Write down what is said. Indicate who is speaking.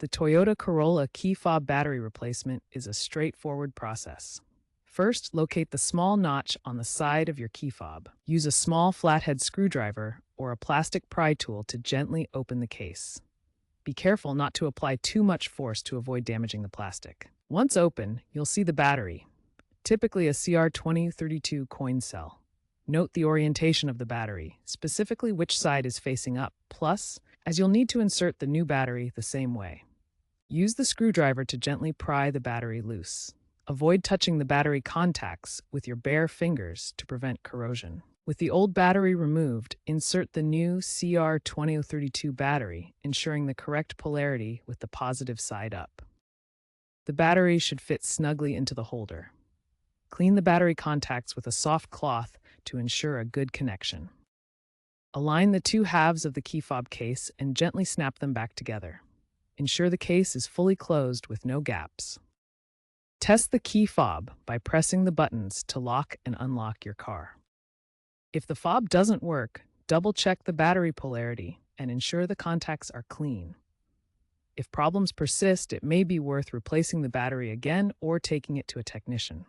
Speaker 1: The Toyota Corolla key fob battery replacement is a straightforward process. First, locate the small notch on the side of your key fob. Use a small flathead screwdriver or a plastic pry tool to gently open the case. Be careful not to apply too much force to avoid damaging the plastic. Once open, you'll see the battery, typically a CR2032 coin cell. Note the orientation of the battery, specifically which side is facing up, plus, as you'll need to insert the new battery the same way. Use the screwdriver to gently pry the battery loose. Avoid touching the battery contacts with your bare fingers to prevent corrosion. With the old battery removed, insert the new CR2032 battery, ensuring the correct polarity with the positive side up. The battery should fit snugly into the holder. Clean the battery contacts with a soft cloth to ensure a good connection. Align the two halves of the key fob case and gently snap them back together. Ensure the case is fully closed with no gaps. Test the key fob by pressing the buttons to lock and unlock your car. If the fob doesn't work, double-check the battery polarity and ensure the contacts are clean. If problems persist, it may be worth replacing the battery again or taking it to a technician.